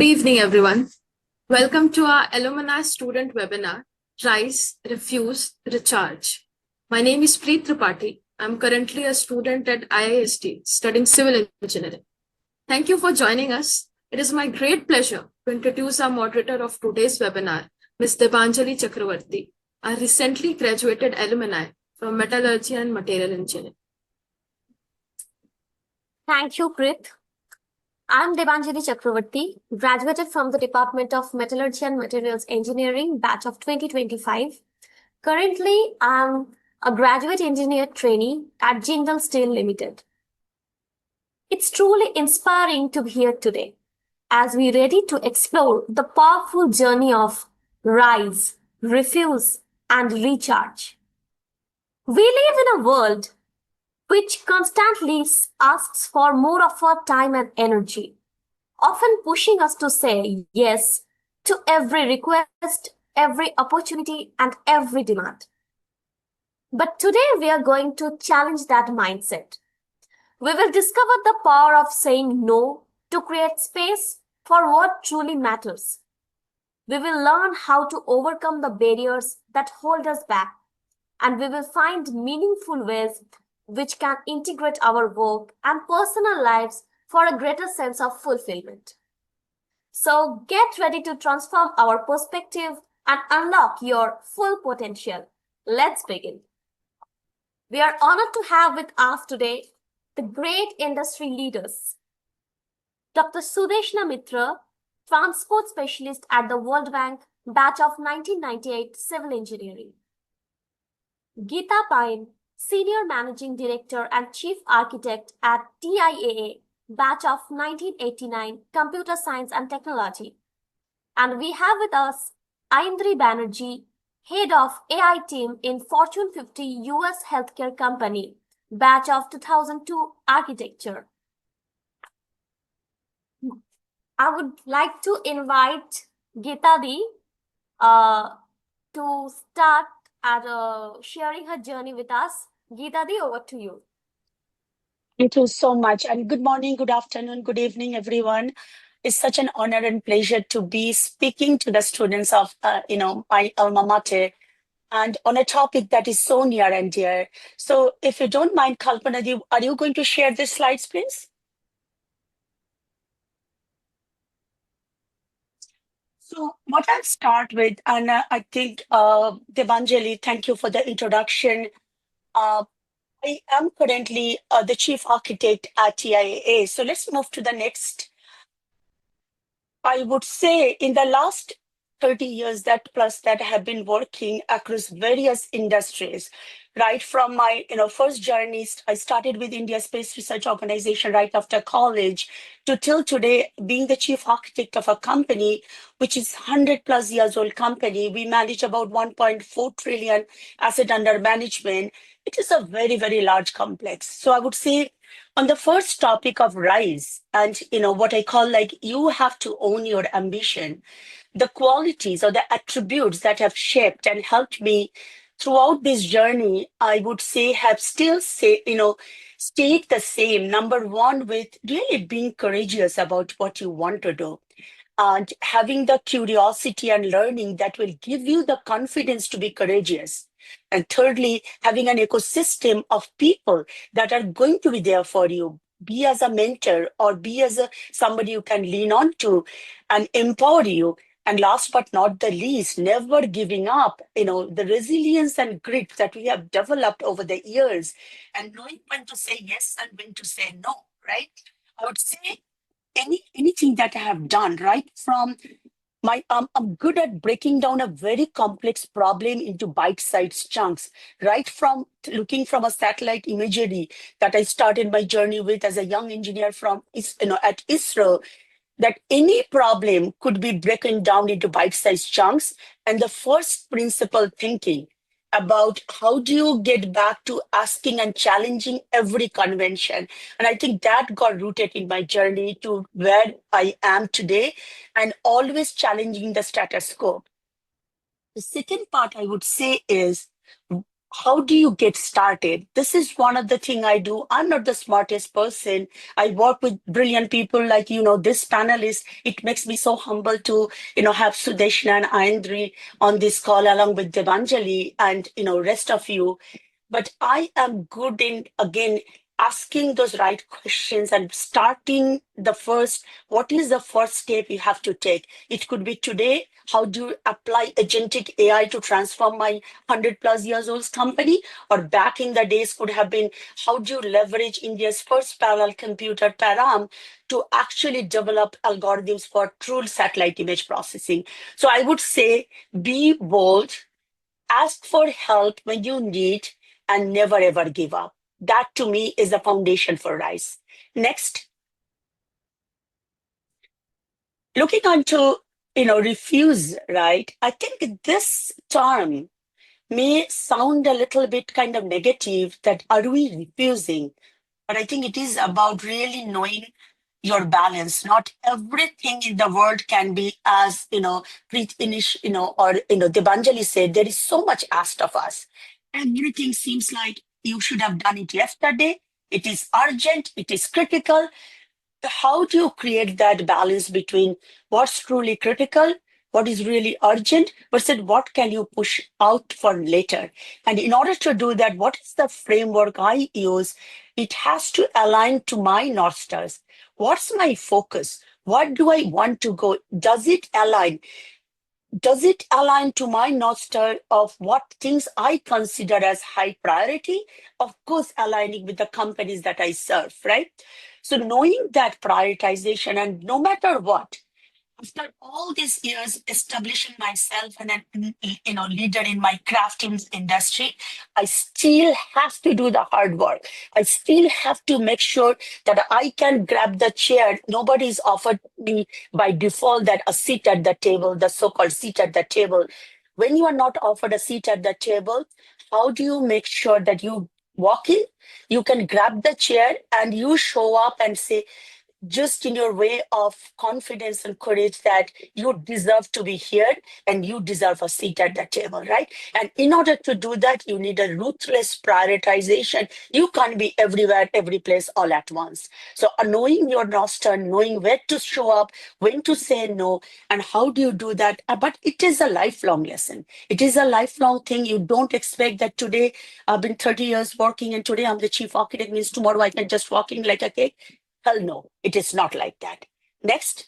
Good evening, everyone. Welcome to our alumni student webinar, Rise, Refuse, Recharge. My name is Preet Tripathi. I'm currently a student at IIEST studying civil engineering. Thank you for joining us. It is my great pleasure to introduce our moderator of today's webinar, Ms. Debanjali Chakravarti, a recently graduated alumni from Metallurgy and Material Engineering. Thank you, Preet. I'm Debanjali Chakravarti, graduated from the Department of Metallurgy and Materials Engineering, batch of 2025. Currently, I'm a graduate engineer trainee at Jindal Steel Limited. It's truly inspiring to be here today as we're ready to explore the powerful journey of rise, refuse, and recharge. We live in a world which constantly asks for more of our time and energy, often pushing us to say yes to every request, every opportunity, and every demand. But today we are going to challenge that mindset. We will discover the power of saying no to create space for what truly matters. We will learn how to overcome the barriers that hold us back, and we will find meaningful ways which can integrate our work and personal lives for a greater sense of fulfillment. So get ready to transform our perspective and unlock your full potential. Let's begin. We are honored to have with us today the great industry leaders. Dr. Sudeshna Mitra, transport specialist at the World Bank, batch of 1998 Civil Engineering. Geeta Pyne, Senior Managing Director and Chief Architect at TIAA, batch of 1989, Computer Science and Technology. And we have with us Ayindri Banerjee, Head of AI Team in Fortune 50 US Healthcare Company, batch of 2002, Architecture. I would like to invite Geeta Di to start at sharing her journey with us. Geeta Di, over to you. Thank you so much. And good morning, good afternoon, good evening, everyone. It's such an honor and pleasure to be speaking to the students of, my alma mater and on a topic that is so near and dear. So if you don't mind, Kalpana, are you going to share the slides, please? So what I'll start with, and I think, Debanjali, thank you for the introduction. I am currently the chief architect at TIAA. So let's move to the next. I would say in the last 30 years that I have been working across various industries, right from my first journey. I started with India Space Research Organization right after college to till today being the chief architect of a company, which is 100+ years old company. We manage about 1.4 trillion asset under management. It is a very, very large complex. So I would say on the first topic of rise and what I call like you have to own your ambition, the qualities or the attributes that have shaped and helped me throughout this journey, I would say have still stayed the same. Number one, with really being courageous about what you want to do and having the curiosity and learning that will give you the confidence to be courageous. And thirdly, having an ecosystem of people that are going to be there for you, be as a mentor or be as somebody you can lean on to and empower you. And last but not the least, never giving up, the resilience and grit that we have developed over the years and knowing when to say yes and when to say no, right? I would say anything that I have done, right from I'm good at breaking down a very complex problem into bite-sized chunks, right from looking from a satellite imagery that I started my journey with as a young engineer from at ISRO, that any problem could be broken down into bite-sized chunks. And the first principle thinking about how do you get back to asking and challenging every convention. And I think that got rooted in my journey to where I am today and always challenging the status quo. The second part I would say is how do you get started? This is one of the thing I do. I'm not the smartest person. I work with brilliant people like, this panelist. It makes me so humble to, have Sudeshna and Ayindri on this call along with Devanjali and, rest of you. But I am good in, again, asking those right questions and starting what is the first step you have to take? It could be today, how do you apply agentic AI to transform my 100 plus years old company? Or back in the days could have been, how do you leverage India's first parallel computer, Param, to actually develop algorithms for true satellite image processing? So I would say, be bold, ask for help when you need, and never ever give up. That to me is the foundation for RISE. Next, looking onto, refuse, right? I think this term may sound a little bit kind of negative, that are we refusing? But I think it is about really knowing your balance. Not everything in the world can be as, or, Debanjali said, there is so much asked of us. Everything seems like you should have done it yesterday. It is urgent, it is critical. How do you create that balance between what's truly critical, what is really urgent, versus what can you push out for later? And in order to do that, what is the framework I use? It has to align to my North Stars. What's my focus? What do I want to go? Does it align? Does it align to my North Star of what things I consider as high priority? Of course, aligning with the companies that I serve, right? So knowing that prioritization, and no matter what, after all these years establishing myself and an leader in my crafting industry, I still have to do the hard work. I still have to make sure that I can grab the chair. Nobody's offered me by default that a seat at the table, the so-called seat at the table. When you are not offered a seat at the table, how do you make sure that you walk in, you can grab the chair and you show up and say, just in your way of confidence and courage, that you deserve to be here and you deserve a seat at the table, right? And in order to do that, you need a ruthless prioritization. You can't be everywhere, every place all at once. So knowing your roster, knowing where to show up, when to say no, and how do you do that? But it is a lifelong lesson. It is a lifelong thing. You don't expect that today I've been 30 years working and today I'm the chief architect means tomorrow I can just walk in like a cake. Hell no, it is not like that. Next.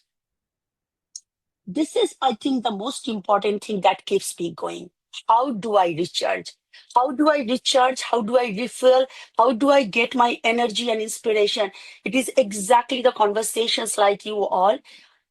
This is, I think, the most important thing that keeps me going. How do I recharge? How do I recharge? How do I refill? How do I get my energy and inspiration? It is exactly the conversations like you all,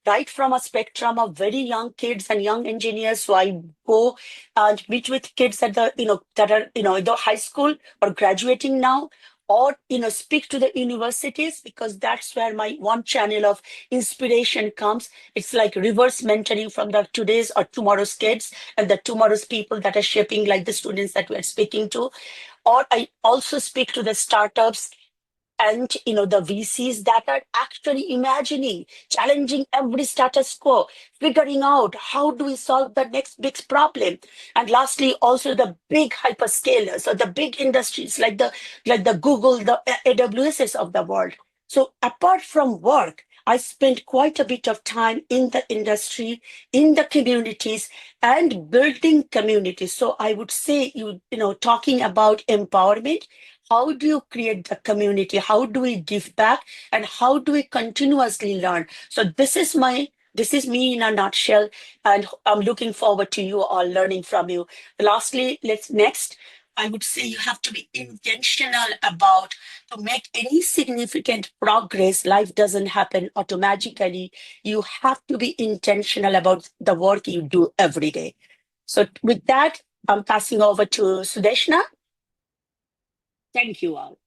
right from a spectrum of very young kids and young engineers. So I go and meet with kids at the, that are, the high school or graduating now, or, speak to the universities, because that's where my one channel of inspiration comes. It's like reverse mentoring from the today's or tomorrow's kids and the tomorrow's people that are shaping like the students that we're speaking to. Or I also speak to the startups and the VCs that are actually imagining, challenging every status quo, figuring out how do we solve the next big problem. And lastly, also the big hyperscalers or the big industries like the Google, the AWSs of the world. So apart from work, I spent quite a bit of time in the industry, in the communities, and building communities. So I would say, talking about empowerment, how do you create the community? How do we give back? And how do we continuously learn? So this is me in a nutshell. And I'm looking forward to you all learning from you. Lastly, next, I would say you have to be intentional about to make any significant progress. Life doesn't happen automatically. You have to be intentional about the work you do every day. So with that, I'm passing over to Sudeshna. Thank you all.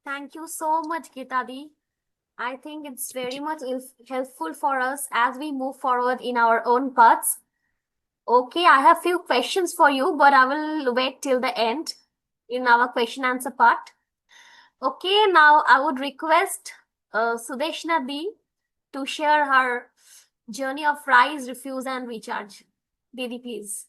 Thank you so much, Geeta Di. I think it's very much helpful for us as we move forward in our own paths. Okay, I have few questions for you, but I will wait till the end in our question answer part. Okay, now I would request Sudeshna Di to share her journey of rise, refuse, and recharge. Didi, please.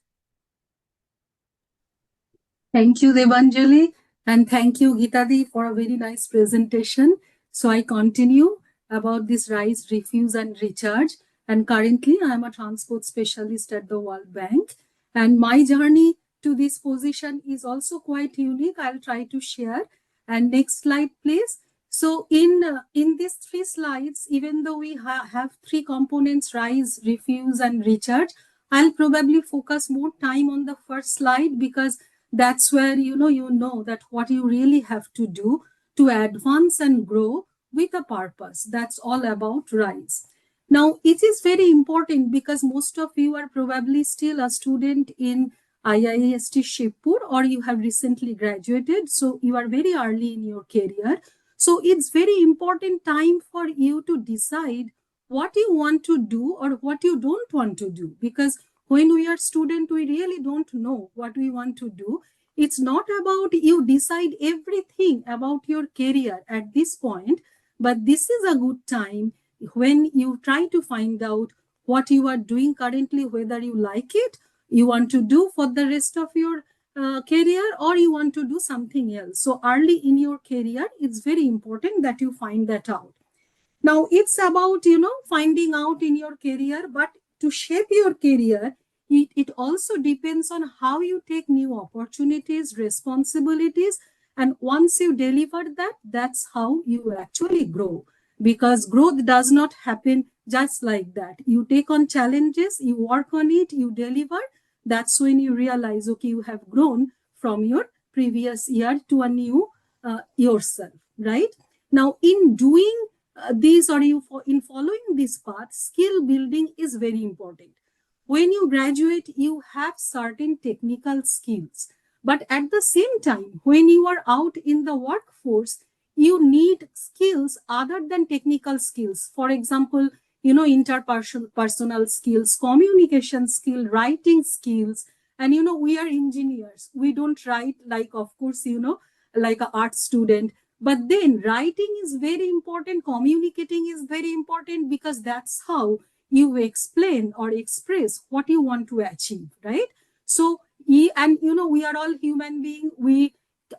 Thank you, Debanjali, and thank you, Geeta Di, for a very nice presentation. So I continue about this rise, refuse, and recharge. And currently, I am a transport specialist at the World Bank. And my journey to this position is also quite unique. I'll try to share. And next slide, please. So in these three slides, even though we have three components, rise, refuse, and recharge, I'll probably focus more time on the first slide because that's where you know that what you really have to do to advance and grow with a purpose. That's all about rise. Now it is very important because most of you are probably still a student in IIEST Shibpur, or you have recently graduated, so you are very early in your career. So it's very important time for you to decide what you want to do or what you don't want to do, because when we are student, we really don't know what we want to do. It's not about you decide everything about your career at this point, but this is a good time when you try to find out what you are doing currently, whether you like it, you want to do for the rest of your career, or you want to do something else. So early in your career, it's very important that you find that out. Now it's about, finding out in your career, but to shape your career, it also depends on how you take new opportunities, responsibilities. And once you deliver that, that's how you actually grow. Because growth does not happen just like that. You take on challenges, you work on it, you deliver. That's when you realize, okay, you have grown from your previous year to a new yourself, right? Now, in doing these or in following this path, skill building is very important. When you graduate, you have certain technical skills, but at the same time, when you are out in the workforce, you need skills other than technical skills. For example, interpersonal skills, communication skill, writing skills. And we are engineers, we don't write like, of course, like an art student. But then writing is very important, communicating is very important, because that's how you explain or express what you want to achieve, right? So, we are all human beings. We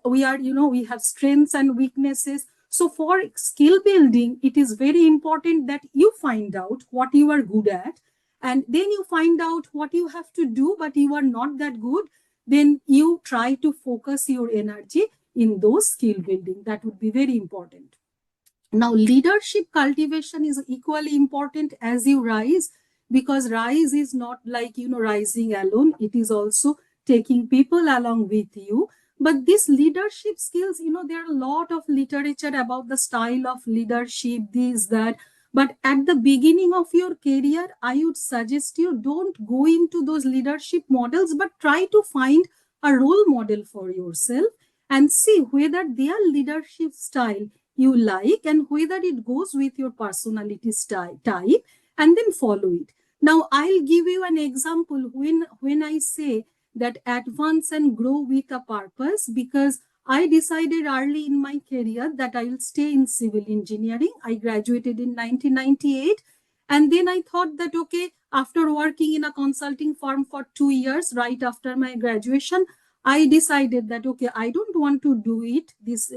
are, we have strengths and weaknesses. So for skill building, it is very important that you find out what you are good at, and then you find out what you have to do, but you are not that good. Then you try to focus your energy in those skill building. That would be very important. Now, leadership cultivation is equally important as you rise, because rise is not like, rising alone. It is also taking people along with you. But these leadership skills, there are a lot of literature about the style of leadership, this, that. But at the beginning of your career, I would suggest you don't go into those leadership models, but try to find a role model for yourself and see whether their leadership style you like and whether it goes with your personality type, and then follow it. Now, I'll give you an example when I say that advance and grow with a purpose, because I decided early in my career that I will stay in civil engineering. I graduated in 1998. And then I thought that, okay, after working in a consulting firm for 2 years, right after my graduation, I decided that, okay, I don't want to do it this,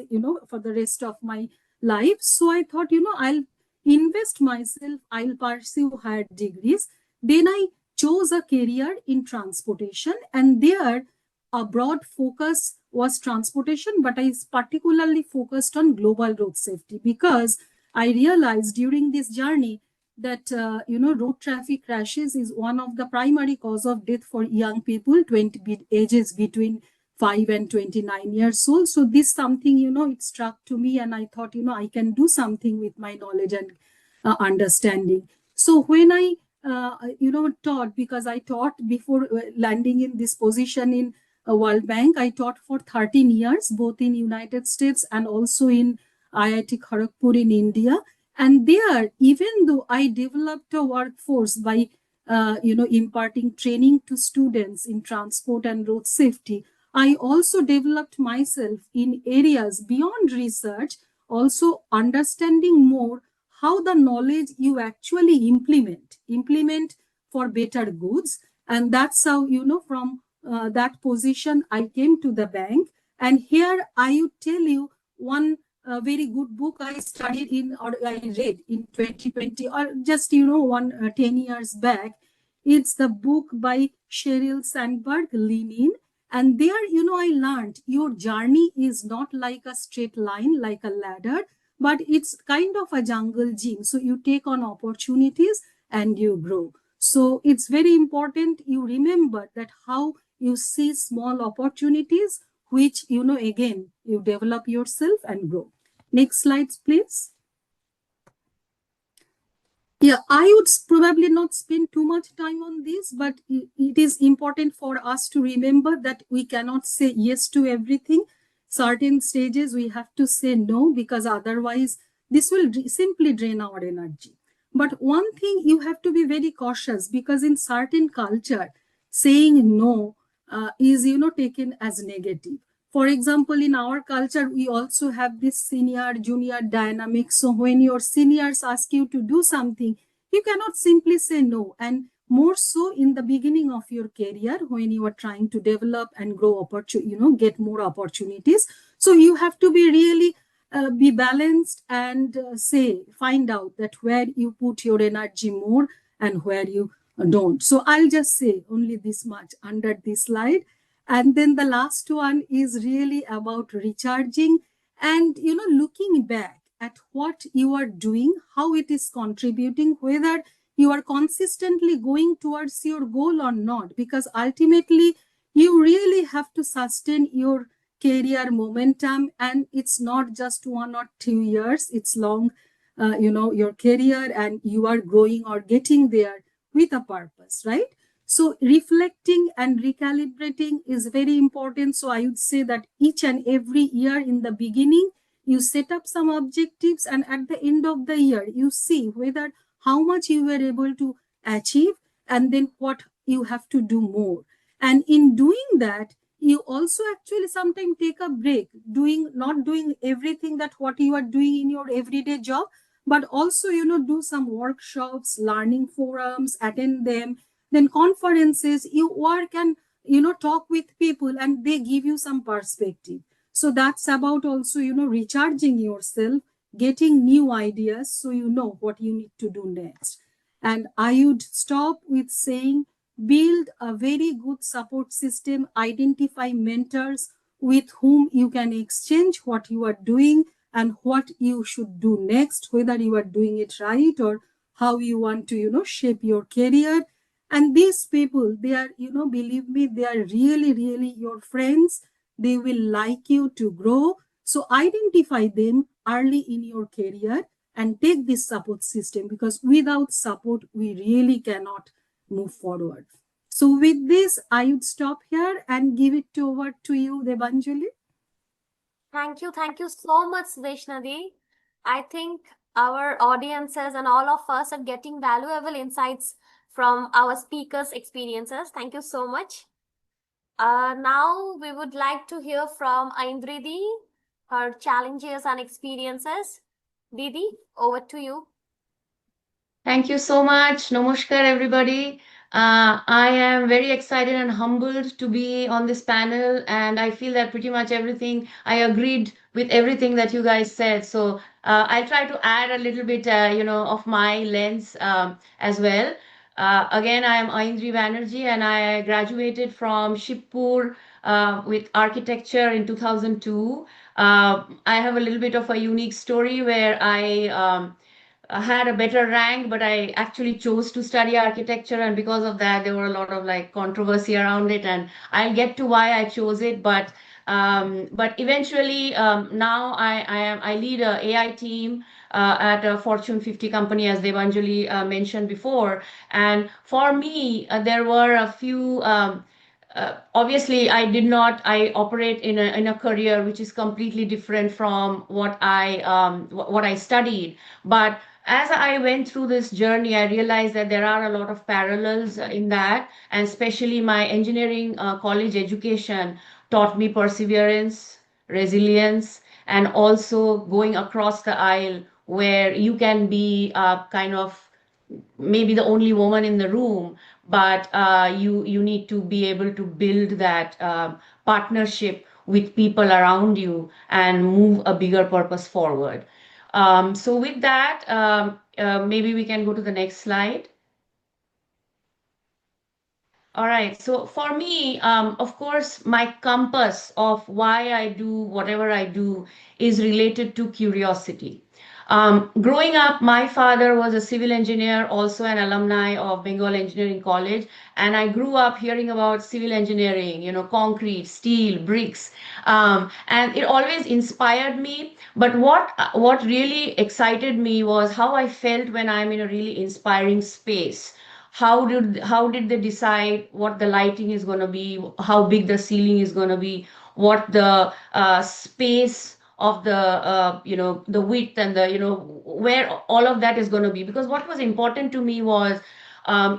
for the rest of my life. So I thought, I'll invest myself, I'll pursue higher degrees. Then I chose a career in transportation, and there a broad focus was transportation, but I particularly focused on global road safety, because I realized during this journey that road traffic crashes is one of the primary cause of death for young people, ages between 5 and 29 years old. So this something, it struck to me, and I thought, I can do something with my knowledge and understanding. So when I taught, because I taught before landing in this position in World Bank, I taught for 13 years, both in United States and also in IIT Kharagpur in India. And there, even though I developed a workforce by, imparting training to students in transport and road safety, I also developed myself in areas beyond research, also understanding more how the knowledge you actually implement for better goods. And that's how, from that position, I came to the bank. And here I would tell you one very good book I studied in, or I read in 2020, or just, 10 years back. It's the book by Sheryl Sandberg, Lean In. And there, I learned your journey is not like a straight line, like a ladder, but it's kind of a jungle gym. So you take on opportunities and you grow. So it's very important you remember that how you see small opportunities, which, again, you develop yourself and grow. Next slides, please. Yeah, I would probably not spend too much time on this, but it is important for us to remember that we cannot say yes to everything. Certain stages we have to say no, because otherwise this will simply drain our energy. But one thing you have to be very cautious, because in certain culture, saying no is, taken as negative. For example, in our culture, we also have this senior junior dynamic. So when your seniors ask you to do something, you cannot simply say no. And more so in the beginning of your career, when you are trying to develop and grow, get more opportunities. So you have to be really be balanced and find out that where you put your energy more and where you don't. So I'll just say only this much under this slide. And then the last one is really about recharging and, looking back at what you are doing, how it is contributing, whether you are consistently going towards your goal or not, because ultimately you really have to sustain your career momentum, and it's not just 1 or 2 years, it's long, your career, and you are growing or getting there with a purpose, right? So reflecting and recalibrating is very important. So I would say that each and every year in the beginning, you set up some objectives, and at the end of the year, you see whether how much you were able to achieve, and then what you have to do more. And in doing that, you also actually sometimes take a break, not doing everything that what you are doing in your everyday job, but also, do some workshops, learning forums, attend them, then conferences, you work and, talk with people, and they give you some perspective. So that's about also, recharging yourself, getting new ideas, so you know what you need to do next. And I would stop with saying, build a very good support system, identify mentors with whom you can exchange what you are doing and what you should do next, whether you are doing it right or how you want to, shape your career. And these people, they are, believe me, they are really, really your friends. They will like you to grow. So identify them early in your career and take this support system, because without support, we really cannot move forward. So with this, I would stop here and give it over to you, Debanjali. Thank you so much, Sudeshna. I think our audiences and all of us are getting valuable insights from our speakers' experiences. Thank you so much. Now we would like to hear from Ayindri, her challenges and experiences. Didi, over to you. Thank you so much. Namaskar, everybody. I am very excited and humbled to be on this panel, and I feel that pretty much everything, I agreed with everything that you guys said. So I'll try to add a little bit, of my lens as well. Again, I am Ayindri Banerjee, and I graduated from Shibpur with architecture in 2002. I have a little bit of a unique story where I had a better rank, but I actually chose to study architecture, and because of that, there were a lot of like controversy around it, and I'll get to why I chose it. But eventually, now I lead a AI team at a Fortune 50 company, as Devanjali mentioned before. And for me, there were a few. Obviously, I operate in a career which is completely different from what I studied, but as I went through this journey, I realized that there are a lot of parallels in that, and especially my engineering college education taught me perseverance, resilience, and also going across the aisle, where you can be kind of maybe the only woman in the room, but you need to be able to build that partnership with people around you and move a bigger purpose forward. So with that, maybe we can go to the next slide. All right. So for me, of course, my compass of why I do whatever I do is related to curiosity. Growing up, my father was a civil engineer, also an alumni of Bengal Engineering College, and I grew up hearing about civil engineering, concrete, steel, bricks, and it always inspired me. But what really excited me was how I felt when I'm in a really inspiring space. How did they decide what the lighting is going to be, how big the ceiling is going to be, what the space of the the width and the where all of that is going to be? Because what was important to me was,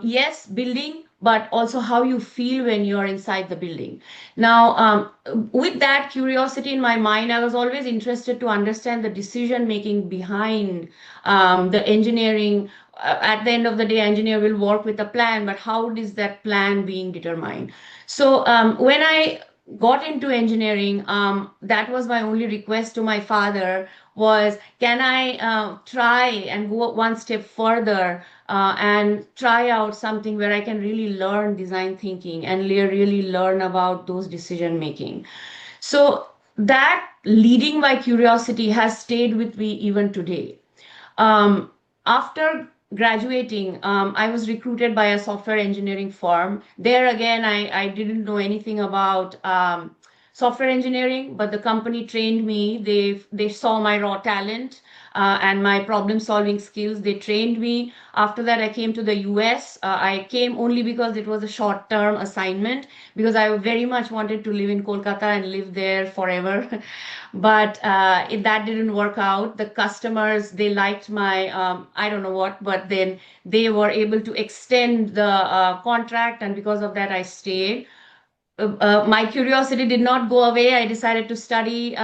yes, building, but also how you feel when you are inside the building. Now, with that curiosity in my mind, I was always interested to understand the decision making behind the engineering. At the end of the day, engineer will work with a plan, but how is that plan being determined? So when I got into engineering, that was my only request to my father was, can I try and go one step further and try out something where I can really learn design thinking and really learn about those decision making. So that leading by curiosity has stayed with me even today. After graduating, I was recruited by a software engineering firm. There again, I didn't know anything about software engineering, but the company trained me. They saw my raw talent and my problem solving skills. They trained me. After that, I came to the US. I came only because it was a short term assignment, because I very much wanted to live in Kolkata and live there forever. But that didn't work out. The customers, they liked my I don't know what, but then they were able to extend the contract, and because of that I stayed. My curiosity did not go away. I decided to study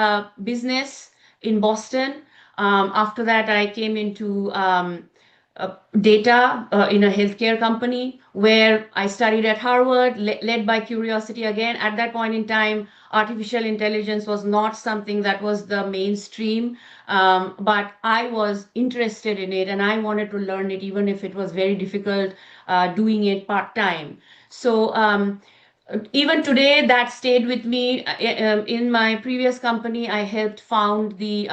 business in Boston. After that, I came into data in a healthcare company where I studied at Harvard, led by curiosity again. At that point in time, artificial intelligence was not something that was the mainstream, but I was interested in it and I wanted to learn it, even if it was very difficult doing it part time. So even today, that stayed with me. In my previous company, I helped found the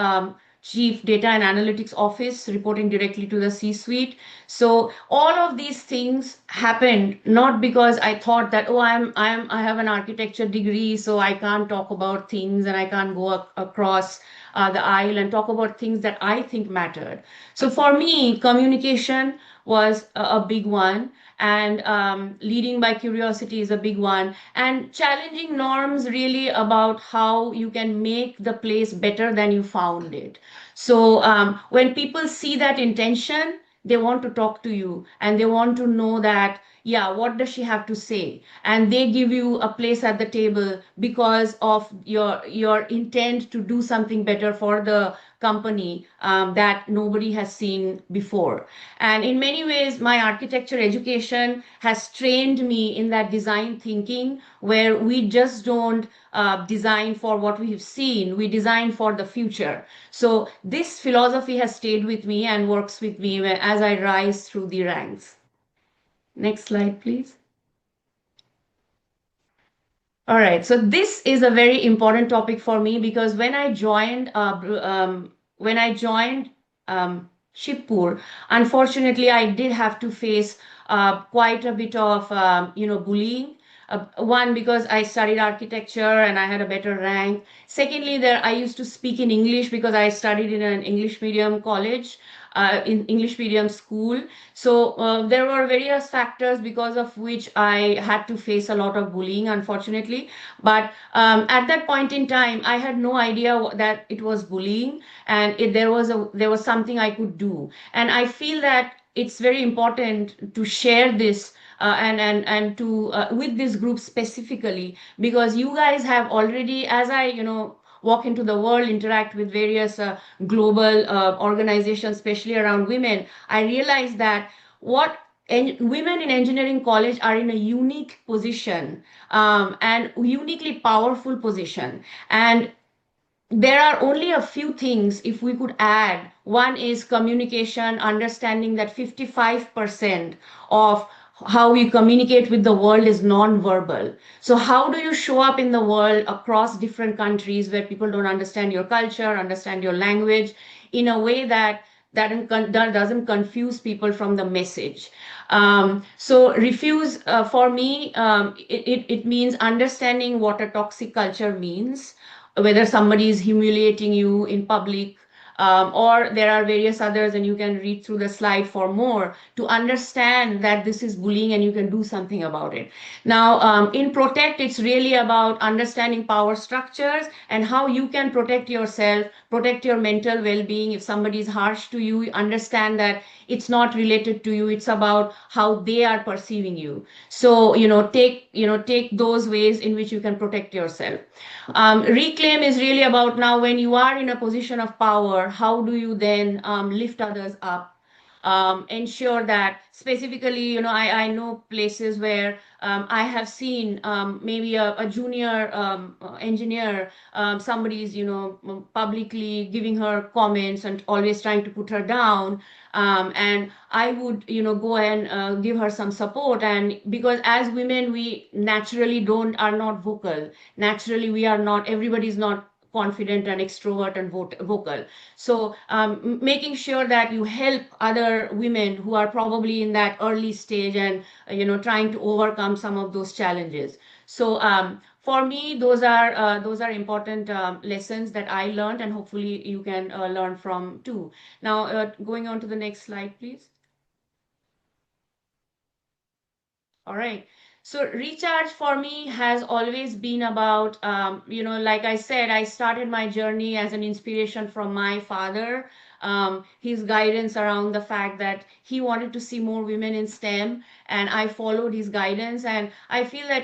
Chief Data and Analytics Office, reporting directly to the C-suite. So all of these things happened not because I thought that, oh, I have an architecture degree, so I can't talk about things and I can't go across the aisle and talk about things that I think mattered. So for me, communication was a big one, and leading by curiosity is a big one, and challenging norms really about how you can make the place better than you found it. So when people see that intention, they want to talk to you and they want to know that, yeah, what does she have to say? And they give you a place at the table because of your intent to do something better for the company that nobody has seen before. And in many ways, my architecture education has trained me in that design thinking, where we just don't design for what we have seen, we design for the future. So this philosophy has stayed with me and works with me as I rise through the ranks. Next slide, please. All right, so this is a very important topic for me, because when I joined Shibpur, unfortunately, I did have to face quite a bit of bullying. One, because I studied architecture and I had a better rank. Secondly, there I used to speak in English because I studied in an English medium college, in English medium school. So there were various factors because of which I had to face a lot of bullying, unfortunately. But at that point in time, I had no idea that it was bullying, and there was something I could do. And I feel that it's very important to share this and to with this group specifically, because you guys have already, as I walk into the world, interact with various global organizations, especially around women, I realize that women in engineering college are in a unique position, and uniquely powerful position. And there are only a few things if we could add. One is communication, understanding that 55% of how you communicate with the world is non-verbal. So how do you show up in the world across different countries where people don't understand your culture, understand your language, in a way that that doesn't confuse people from the message. So refuse, for me, it means understanding what a toxic culture means, whether somebody is humiliating you in public, or there are various others, and you can read through the slide for more to understand that this is bullying and you can do something about it. Now, in Protect, it's really about understanding power structures and how you can protect yourself, protect your mental well-being. If somebody is harsh to you, understand that it's not related to you, it's about how they are perceiving you. So, take those ways in which you can protect yourself. Reclaim is really about, now when you are in a position of power, how do you then lift others up? Ensure that specifically, I know places where I have seen maybe a junior engineer, somebody's, publicly giving her comments and always trying to put her down. And I would, go and give her some support. And because as women, we naturally are not vocal. Naturally, everybody's not confident and extrovert and vocal. So making sure that you help other women who are probably in that early stage and trying to overcome some of those challenges. So for me, those are important lessons that I learned, and hopefully you can learn from too. Now, going on to the next slide, please. All right. So recharge for me has always been about, like I said, I started my journey as an inspiration from my father. His guidance around the fact that he wanted to see more women in STEM, and I followed his guidance. And I feel that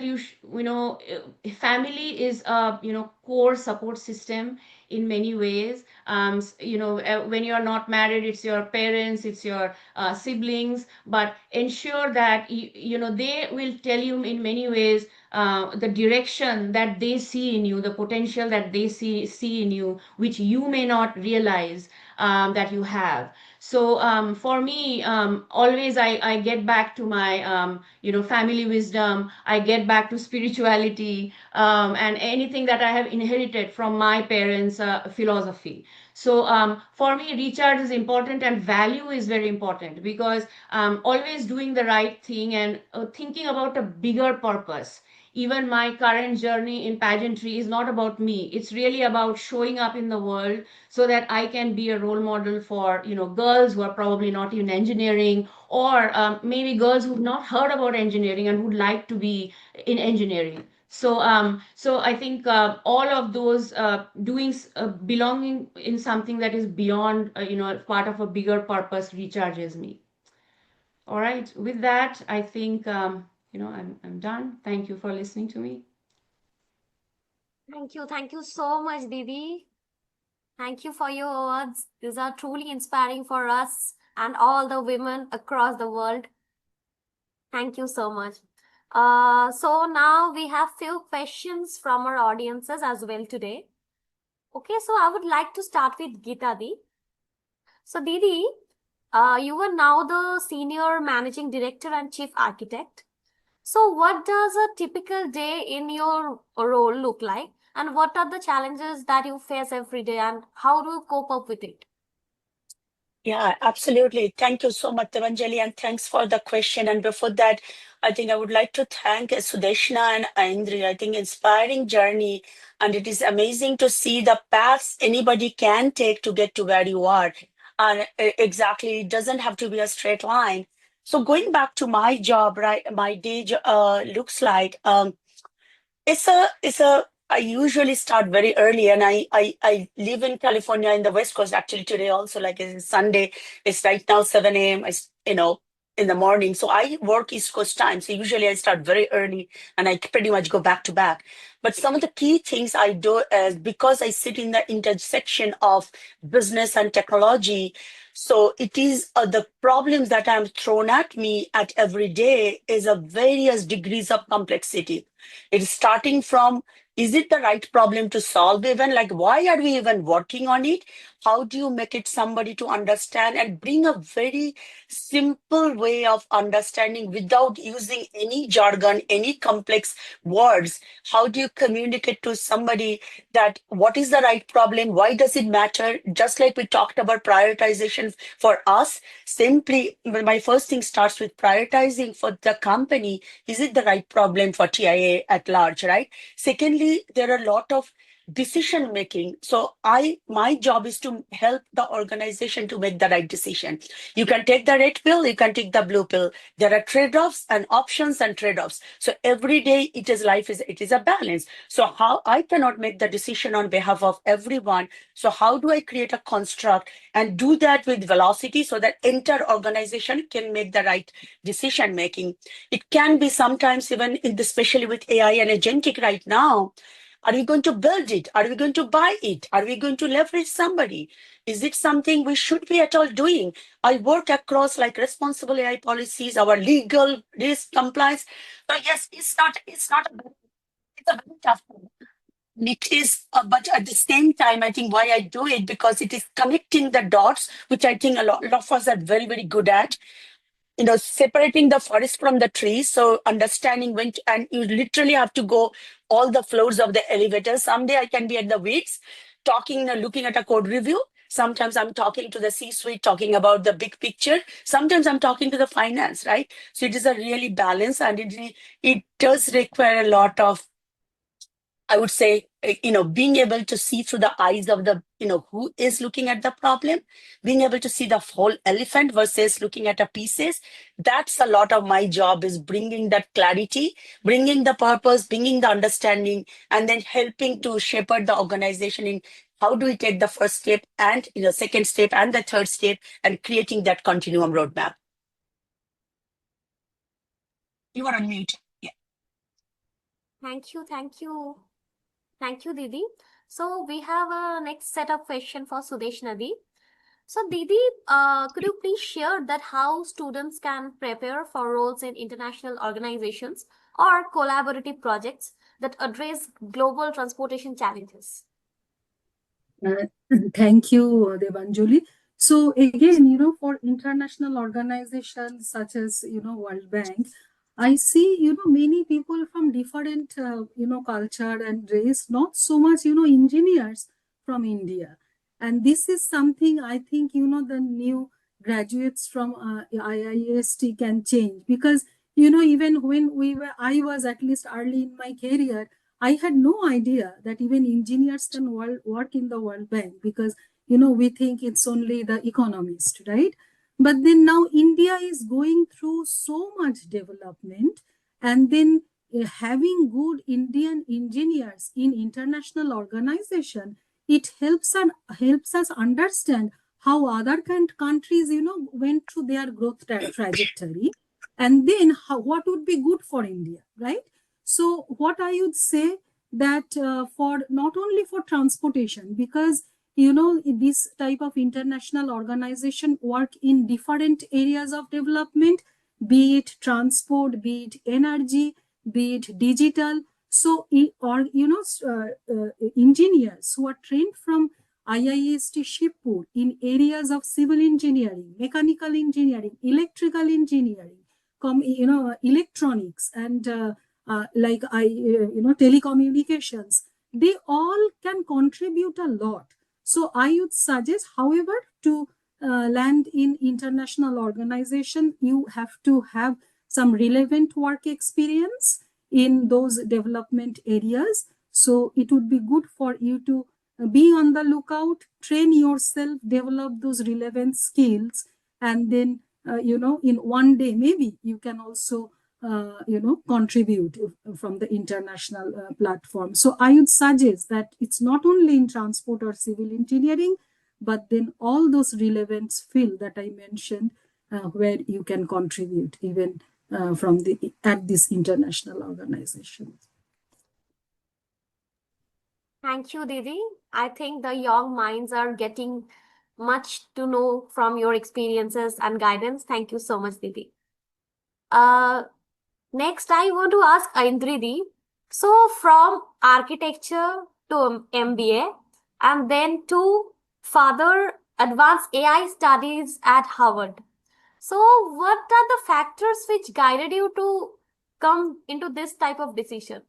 family is a core support system in many ways. When you are not married, it's your parents, it's your siblings, but ensure that they will tell you in many ways the direction that they see in you, the potential that they see in you, which you may not realize that you have. So for me, always I get back to my family wisdom. I get back to spirituality, and anything that I have inherited from my parents' philosophy. So for me, recharge is important, and value is very important, because always doing the right thing and thinking about a bigger purpose. Even my current journey in pageantry is not about me. It's really about showing up in the world so that I can be a role model for girls who are probably not in engineering, or maybe girls who've not heard about engineering and would like to be in engineering. So I think all of those belonging in something that is beyond, part of a bigger purpose recharges me. All right. With that, I think I'm done. Thank you for listening to me. Thank you so much, Didi. Thank you for your words. These are truly inspiring for us and all the women across the world. Thank you so much. So now we have few questions from our audiences as well today. Okay, so I would like to start with Geeta Di. So Didi, you are now the Senior Managing Director and Chief Architect. So what does a typical day in your role look like? And what are the challenges that you face every day, and how do you cope up with it? Yeah, absolutely. Thank you so much, Devanjali, and thanks for the question. And before that, I think I would like to thank Sudeshna and Ayindri. I think inspiring journey, and it is amazing to see the paths anybody can take to get to where you are. And exactly, it doesn't have to be a straight line. So going back to my job, right, my day looks like I usually start very early, and I live in California in the West Coast. Actually, today also, like it's Sunday, it's right now 7 a.m. In the morning. So I work East Coast time. So usually I start very early, and I pretty much go back to back. But some of the key things I do is because I sit in the intersection of business and technology. So it is the problems that I'm thrown at me at every day is of various degrees of complexity. It's starting from, is it the right problem to solve even? Like, why are we even working on it? How do you make it somebody to understand and bring a very simple way of understanding without using any jargon, any complex words? How do you communicate to somebody that what is the right problem? Why does it matter? Just like we talked about prioritization for us, simply my first thing starts with prioritizing for the company. Is it the right problem for TIAA at large, right? Secondly, there are a lot of decision making. So my job is to help the organization to make the right decision. You can take the red pill, you can take the blue pill. There are trade-offs and options and trade-offs. So every day it is a balance. So how I cannot make the decision on behalf of everyone. So how do I create a construct and do that with velocity so that entire organization can make the right decision making? It can be sometimes even especially with AI and agentic right now. Are we going to build it? Are we going to buy it? Are we going to leverage somebody? Is it something we should be at all doing? I work across like responsible AI policies, our legal risk compliance. So yes, it's a very tough one. It is, but at the same time, I think why I do it because it is connecting the dots, which I think a lot of us are very, very good at. Separating the forest from the trees. So understanding and you literally have to go all the floors of the elevator. Someday I can be at the weeds, looking at a code review. Sometimes I'm talking to the C-suite, talking about the big picture. Sometimes I'm talking to the finance, right? So it is a really balance, and it does require a lot of, I would say, being able to see through the eyes of the, who is looking at the problem, being able to see the whole elephant versus looking at the pieces. That's a lot of my job, is bringing that clarity, bringing the purpose, bringing the understanding, and then helping to shepherd the organization in how do we take the first step and, second step and the third step and creating that continuum roadmap. You are on mute. Yeah. Thank you, thank you. Thank you, Didi. So we have a next set of question for Sudeshna Di. So Didi, could you please share that how students can prepare for roles in international organizations or collaborative projects that address global transportation challenges? Thank you, Devanjali. So again, for international organizations such as, World Bank, I see, many people from different, culture and race, not so much, engineers from India. And this is something I think, the new graduates from IIEST can change, because, even when I was at least early in my career, I had no idea that even engineers can work in the World Bank, because, we think it's only the economist, right? But then now India is going through so much development, and then having good Indian engineers in international organization, it helps us understand how other countries, went through their growth trajectory, and then what would be good for India, right? So what I would say that for not only for transportation, because this type of international organization work in different areas of development, be it transport, be it energy, be it digital. So engineers who are trained from IIEST Shibpur in areas of civil engineering, mechanical engineering, electrical engineering, electronics, and telecommunications, they all can contribute a lot. So I would suggest, however, to land in international organization, you have to have some relevant work experience in those development areas. So it would be good for you to be on the lookout, train yourself, develop those relevant skills, and then in one day maybe you can also contribute from the international platform. So I would suggest that it's not only in transport or civil engineering, but then all those relevant fields that I mentioned, where you can contribute even at this international organization. Thank you, Didi. I think the young minds are getting much to know from your experiences and guidance. Thank you so much, Didi. Next, I want to ask Ayindri Di. So, from architecture to MBA and then to further advanced AI studies at Harvard. So, what are the factors which guided you to come into this type of decision?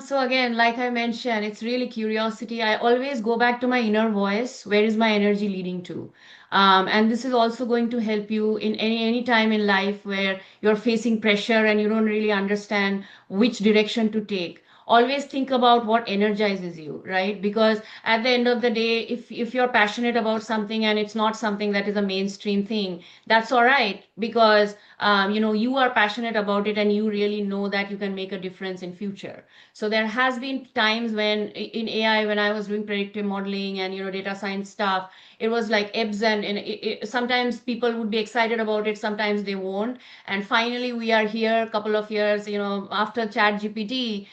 So again, like I mentioned, it's really curiosity. I always go back to my inner voice. Where is my energy leading to? And this is also going to help you in any time in life where you're facing pressure and you don't really understand which direction to take. Always think about what energizes you, right? Because at the end of the day, if you're passionate about something and it's not something that is a mainstream thing, that's all right because you are passionate about it and you really know that you can make a difference in future. So there has been times when in AI, when I was doing predictive modeling and data science stuff, it was like ebbs and sometimes people would be excited about it, sometimes they won't. And finally, we are here a couple of years, after Chat GPT,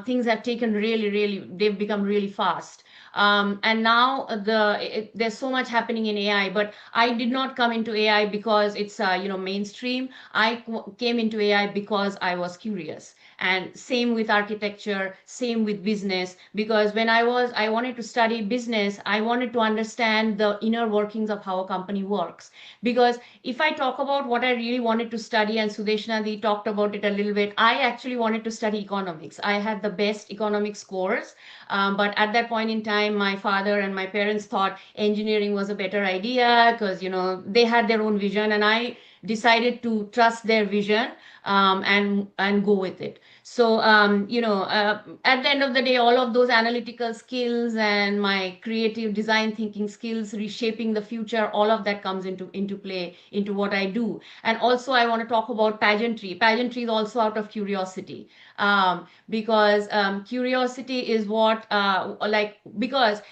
things have taken really, they've become really fast. And now there's so much happening in AI, but I did not come into AI because it's mainstream. I came into AI because I was curious. And same with architecture, same with business, because when I wanted to study business, I wanted to understand the inner workings of how a company works. Because if I talk about what I really wanted to study, and Sudeshna talked about it a little bit, I actually wanted to study economics. I had the best economic scores, but at that point in time, my father and my parents thought engineering was a better idea because they had their own vision, and I decided to trust their vision and go with it. So at the end of the day, all of those analytical skills and my creative design thinking skills, reshaping the future, all of that comes into play into what I do. And also, I want to talk about pageantry. Pageantry is also out of curiosity, because curiosity is what because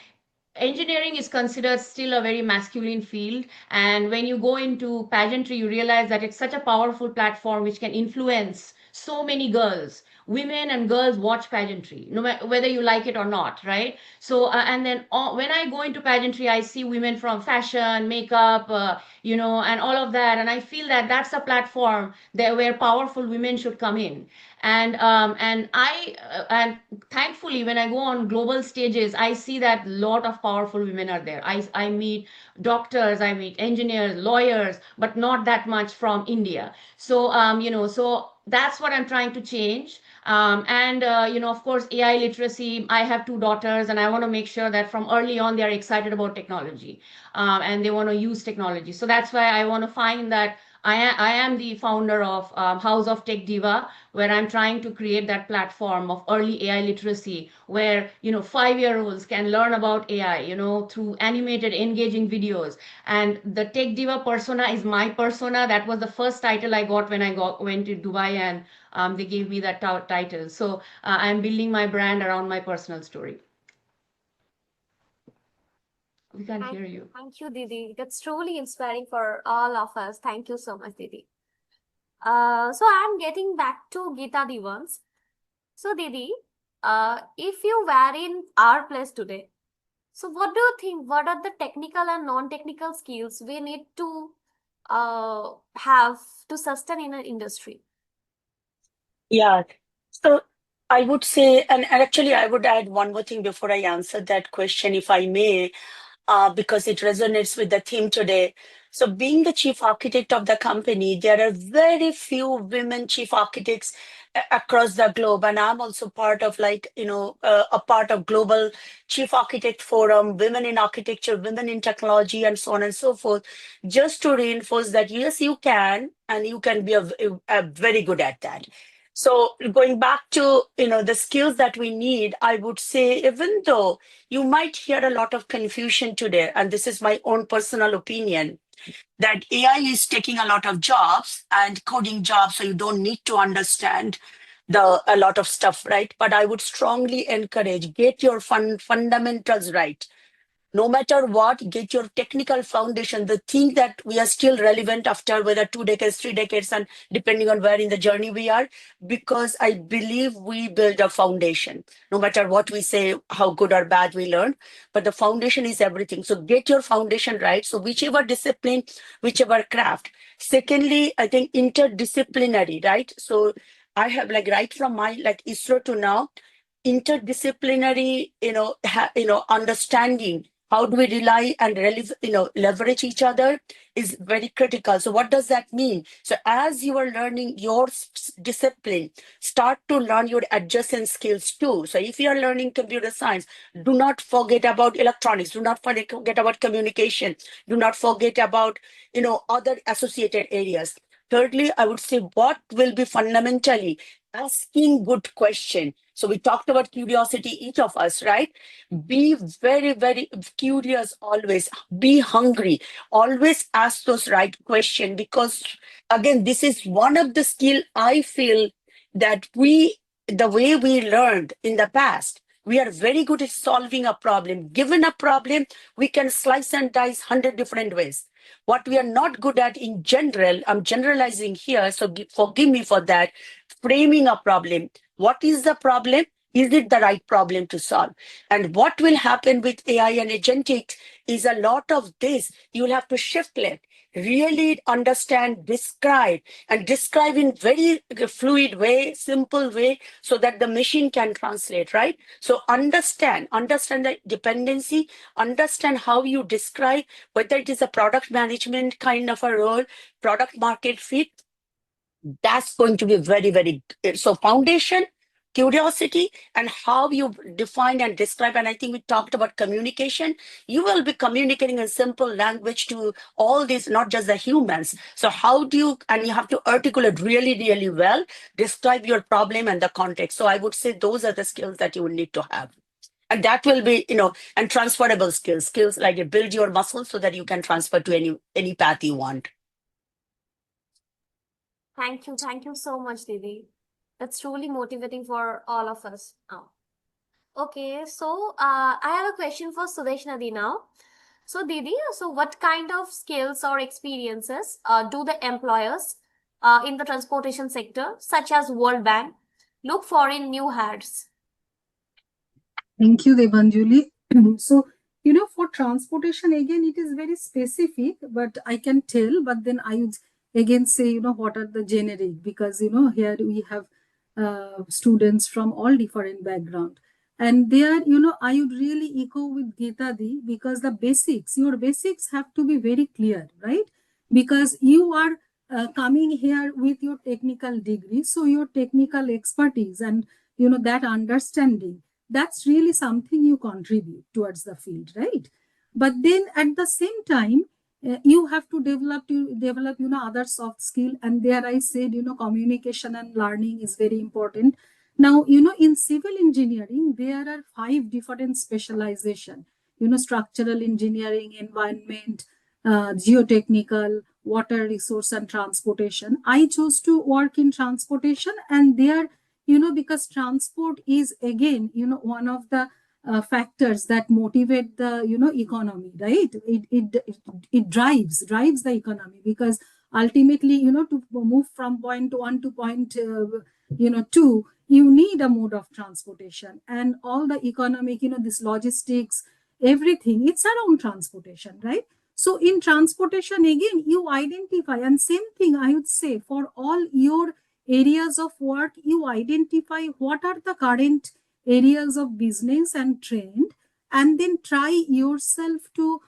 engineering is considered still a very masculine field, and when you go into pageantry you realize that it's such a powerful platform which can influence so many girls. Women and girls watch pageantry no matter whether you like it or not, right? So and then when I go into pageantry, I see women from fashion, makeup, and all of that, and I feel that that's a platform there where powerful women should come in. And thankfully, when I go on global stages, I see that a lot of powerful women are there. I meet doctors, I meet engineers, lawyers, but not that much from India. So so that's what I'm trying to change. Of course, AI literacy. I have two daughters, and I want to make sure that from early on they are excited about technology, and they want to use technology. So that's why I want to find that I am the founder of House of Tech Diva, where I'm trying to create that platform of early AI literacy, where 5-year-olds can learn about AI, through animated, engaging videos. And the Tech Diva persona is my persona. That was the first title I got when I went to Dubai, and they gave me that title. So I'm building my brand around my personal story. We can't hear you. Thank you, Didi. That's truly inspiring for all of us. Thank you so much, Didi. So I'm getting back to Geeta Di once. So, Didi, if you were in our place today, so what do you think? What are the technical and non-technical skills we need to have to sustain in an industry? Yeah. So I would say, and actually, I would add one more thing before I answer that question, if I may, because it resonates with the theme today. So, being the chief architect of the company, there are very few women chief architects across the globe, and I'm also part of a part of Global Chief Architect Forum, Women in Architecture, Women in Technology, and so on and so forth, just to reinforce that yes, you can, and you can be a very good at that. So going back to the skills that we need, I would say even though you might hear a lot of confusion today, and this is my own personal opinion, that AI is taking a lot of jobs and coding jobs, so you don't need to understand a lot of stuff, right? But I would strongly encourage, get your fundamentals right. No matter what, get your technical foundation, the thing that we are still relevant after whether 2 decades, 3 decades, and depending on where in the journey we are, because I believe we build a foundation. No matter what we say, how good or bad we learn, but the foundation is everything. So get your foundation right. So whichever discipline, whichever craft. Secondly, I think interdisciplinary, right? So I have like right from my like ISRO to now, interdisciplinary, understanding. How do we rely and leverage each other is very critical. So what does that mean? So as you are learning your discipline, start to learn your adjacent skills too. So if you are learning computer science, do not forget about electronics. Do not forget about communication. Do not forget about, other associated areas. Thirdly, I would say what will be fundamentally asking good question. So we talked about curiosity, each of us, right? Be very, very curious always. Be hungry. Always ask those right questions, because again, this is one of the skill I feel that the way we learned in the past, we are very good at solving a problem. Given a problem, we can slice and dice 100 different ways. What we are not good at in general, I'm generalizing here, so forgive me for that, framing a problem. What is the problem? Is it the right problem to solve? And what will happen with AI and agentic is a lot of this. You will have to shift left, really understand, describe, and describe in very fluid way, simple way, so that the machine can translate, right? So understand the dependency, understand how you describe, whether it is a product management kind of a role, product market fit, that's going to be very, very, so foundation, curiosity, and how you define and describe. And I think we talked about communication. You will be communicating in simple language to all these, not just the humans. So how do you, and you have to articulate really, really well, describe your problem and the context. So I would say those are the skills that you will need to have. And that will be, and transferable skills like build your muscles so that you can transfer to any path you want. Thank you. Thank you so much, Didi. That's truly motivating for all of us now. Okay, so I have a question for Sudeshna Di now. So, Didi, so what kind of skills or experiences do the employers in the transportation sector, such as World Bank, look for in new hires? Thank you, Debanjali. So, for transportation, again, it is very specific, but I can tell, but then I would again say, what are the generic, because, here we have students from all different background. And there, I would really echo with Geeta Di, because your basics have to be very clear, right? Because you are coming here with your technical degree, so your technical expertise and, that understanding, that's really something you contribute towards the field, right? But then at the same time, you have to develop other soft skill. And there I said, communication and learning is very important. Now, in civil engineering, there are 5 different specialization, structural engineering, environment, geotechnical, water resource, and transportation. I chose to work in transportation, and there, because transport is again, one of the factors that motivate the, economy, right? It drives the economy, because ultimately, to move from point 1 to point, 2, you need a mode of transportation, and all the economic, this logistics, everything, it's around transportation, right? So in transportation, again, you identify, and same thing I would say for all your areas of work, you identify what are the current areas of business and trend, and then try yourself to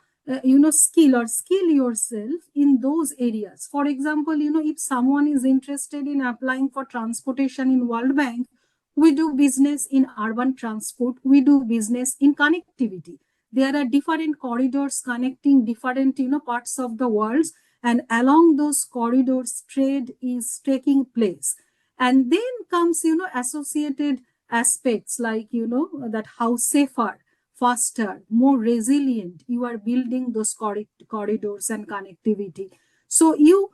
skill yourself in those areas. For example, if someone is interested in applying for transportation in World Bank, we do business in urban transport, we do business in connectivity. There are different corridors connecting different parts of the world, and along those corridors trade is taking place. And then comes associated aspects like that how safer, faster, more resilient you are building those corridors and connectivity. So you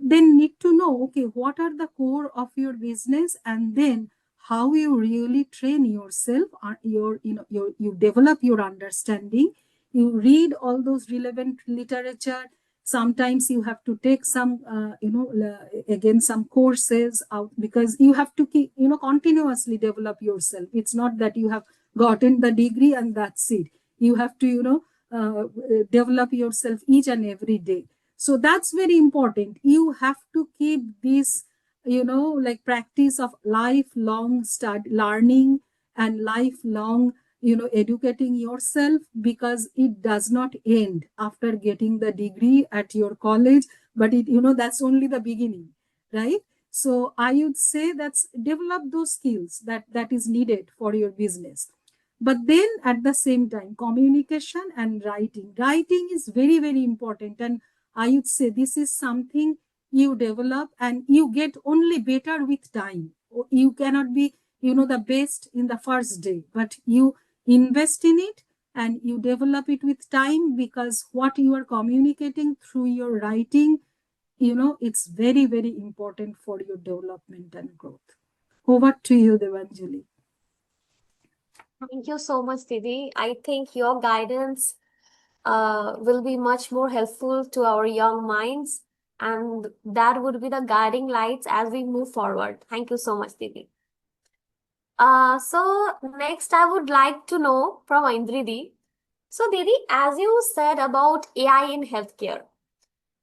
then need to know, okay, what are the core of your business, and then how you really train yourself, you develop your understanding You read all those relevant literature. Sometimes you have to take some, again, some courses out, because you have to keep, continuously develop yourself. It's not that you have gotten the degree and that's it. You have to, develop yourself each and every day. So that's very important. You have to keep this, like practice of lifelong learning and lifelong, educating yourself, because it does not end after getting the degree at your college, but it, that's only the beginning, right? So I would say that's develop those skills that is needed for your business. But then at the same time, communication and writing is very, very important. And I would say this is something you develop and you get only better with time. You cannot be, the best in the first day, but you invest in it and you develop it with time, because what you are communicating through your writing, it's very, very important for your development and growth. Over to you, Devanjali. Thank you so much, Didi. I think your guidance will be much more helpful to our young minds, and that would be the guiding lights as we move forward. Thank you so much, Didi. So next I would like to know from Ayindri. So Didi, as you said about AI in healthcare,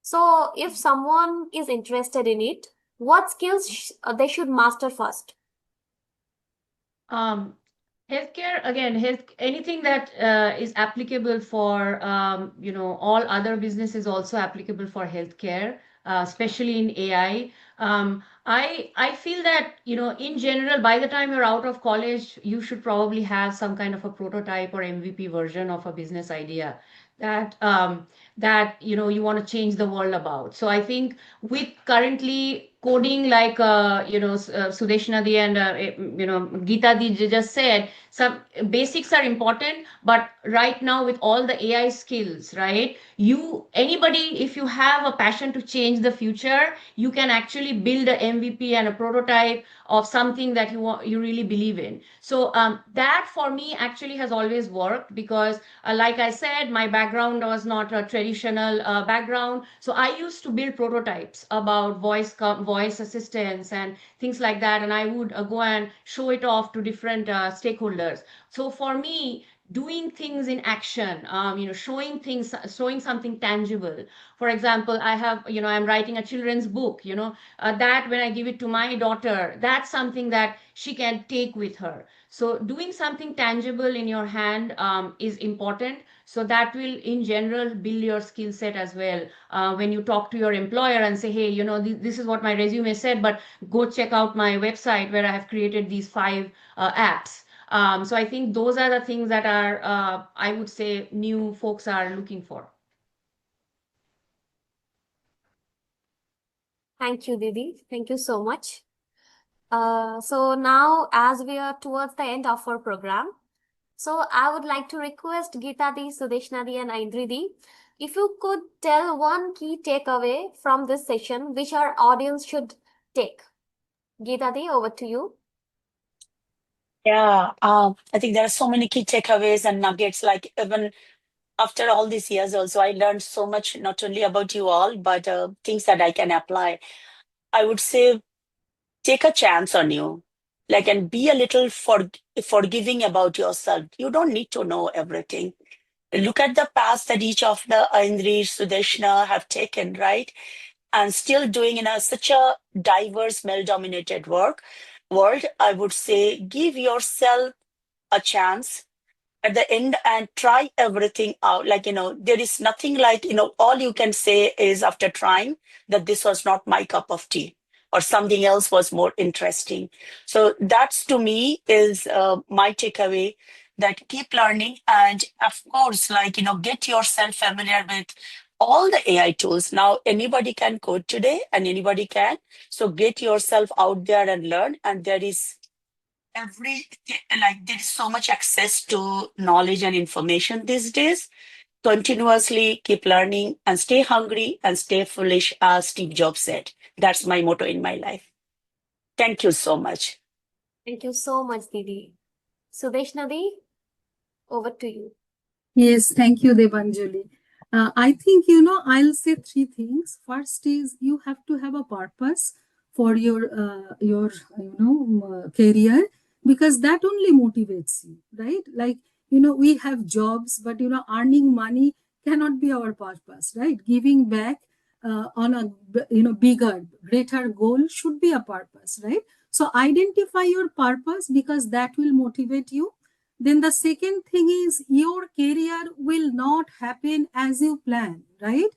so if someone is interested in it, what skills they should master first? Healthcare, again, anything that is applicable for, all other businesses also applicable for healthcare, especially in AI. I feel that, in general, by the time you're out of college, you should probably have some kind of a prototype or MVP version of a business idea that you want to change the world about. So I think with currently coding, like Sudeshna di and Geeta di just said, some basics are important, but right now with all the AI skills, right, anybody, if you have a passion to change the future, you can actually build a MVP and a prototype of something that you really believe in. So that for me actually has always worked, because like I said, my background was not a traditional background. So I used to build prototypes about voice assistants and things like that, and I would go and show it off to different stakeholders. So for me, doing things in action, showing something tangible. For example, I'm writing a children's book, that when I give it to my daughter, that's something that she can take with her. So doing something tangible in your hand is important. So that will, in general, build your skill set as well. When you talk to your employer and say, hey, this is what my resume said, but go check out my website where I have created these 5 apps. So I think those are the things that are, I would say, new folks are looking for. Thank you, Didi. Thank you so much. So now, as we are towards the end of our program, so I would like to request Geeta di, Sudeshna di, and Ayindri di, if you could tell one key takeaway from this session which our audience should take. Geeta di, over to you. Yeah, I think there are so many key takeaways and nuggets. Like, even after all these years, also, I learned so much, not only about you all, but things that I can apply. I would say, take a chance on you, like, and be a little forgiving about yourself. You don't need to know everything. Look at the path that each of the Ayindri, Sudeshna have taken, right? And still doing in such a diverse, male-dominated world. I would say, give yourself a chance at the end and try everything out. Like, there is nothing like, all you can say is, after trying, that this was not my cup of tea, or something else was more interesting. So that's, to me, is my takeaway, that keep learning. And of course, like, get yourself familiar with all the AI tools. Now, anybody can code today and anybody can. So get yourself out there and learn. And there is there is so much access to knowledge and information these days. Continuously keep learning and stay hungry and stay foolish, as Steve Jobs said. That's my motto in my life. Thank you so much. Thank you so much, Didi. Sudeshna di, over to you. Yes, thank you, Debanjali. I think, I'll say three things. First is you have to have a purpose for your career, because that only motivates you, right? Like, we have jobs, but, earning money cannot be our purpose, right? Giving back on a, bigger, greater goal should be a purpose, right? So identify your purpose, because that will motivate you. Then the second thing is your career will not happen as you plan, right?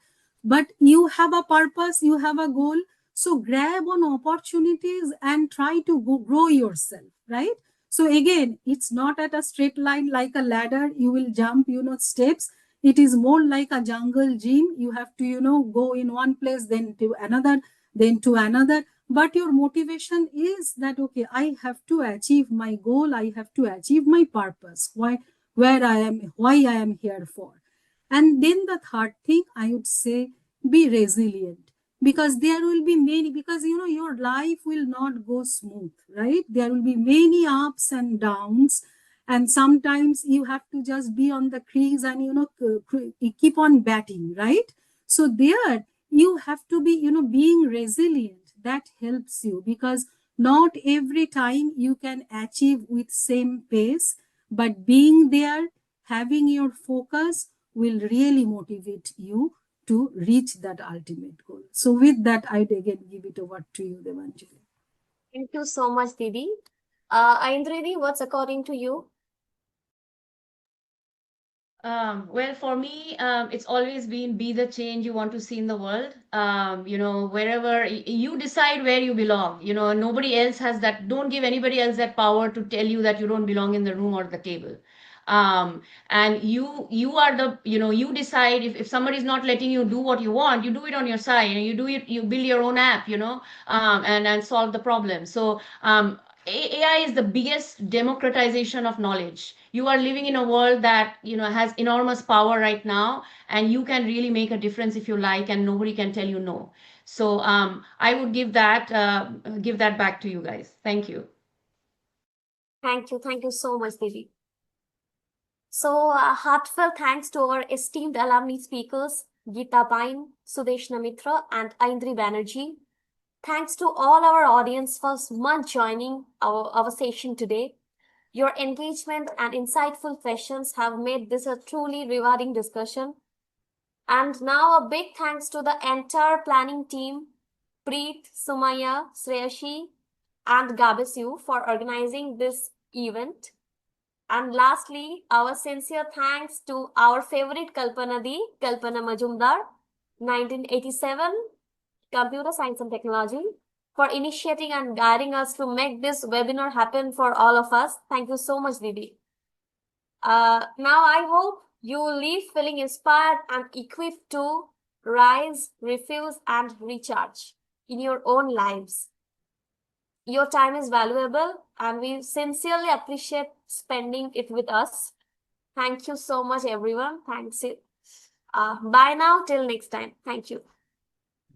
But you have a purpose, you have a goal. So grab on opportunities and try to grow yourself, right? So again, it's not at a straight line like a ladder. You will jump, steps. It is more like a jungle gym. You have to, go in one place, then to another, then to another. But your motivation is that, okay, I have to achieve my goal, I have to achieve my purpose, why I am here for. And then the third thing I would say, be resilient, because there will be many, because your life will not go smooth, right? There will be many ups and downs, and sometimes you have to just be on the crease and keep on batting, right? So there you have to be, being resilient. That helps you, because not every time you can achieve with same pace, but being there, having your focus will really motivate you to reach that ultimate goal. So with that, I'd again give it over to you, Devanjali. Thank you so much, Didi. Ayindri, what's according to you? Well, for me, it's always been be the change you want to see in the world. Wherever you decide where you belong, nobody else has that. Don't give anybody else that power to tell you that you don't belong in the room or the table. And you are the, you decide if somebody's not letting you do what you want, you do it on your side, and you do it, you build your own app, and solve the problem. So, AI is the biggest democratization of knowledge. You are living in a world that has enormous power right now, and you can really make a difference if you like, and nobody can tell you no. So I would give that back to you guys. Thank you. Thank you so much, Didi. So, heartfelt thanks to our esteemed alumni speakers, Geeta Pyne, Sudeshna Mitra, and Ayindri Banerjee. Thanks to all our audience for much joining our session today. Your engagement and insightful questions have made this a truly rewarding discussion. And now a big thanks to the entire planning team, Preet, Sumaya, Sreyashi, and GAABESU for organizing this event. And lastly, our sincere thanks to our favorite Kalpana Majumdar, 1987, Computer Science and Technology, for initiating and guiding us to make this webinar happen for all of us. Thank you so much, Didi. Now I hope you leave feeling inspired and equipped to rise, refuse, and recharge in your own lives. Your time is valuable, and we sincerely appreciate spending it with us. Thank you so much, everyone. Thanks. Bye now. Till next time. Thank you.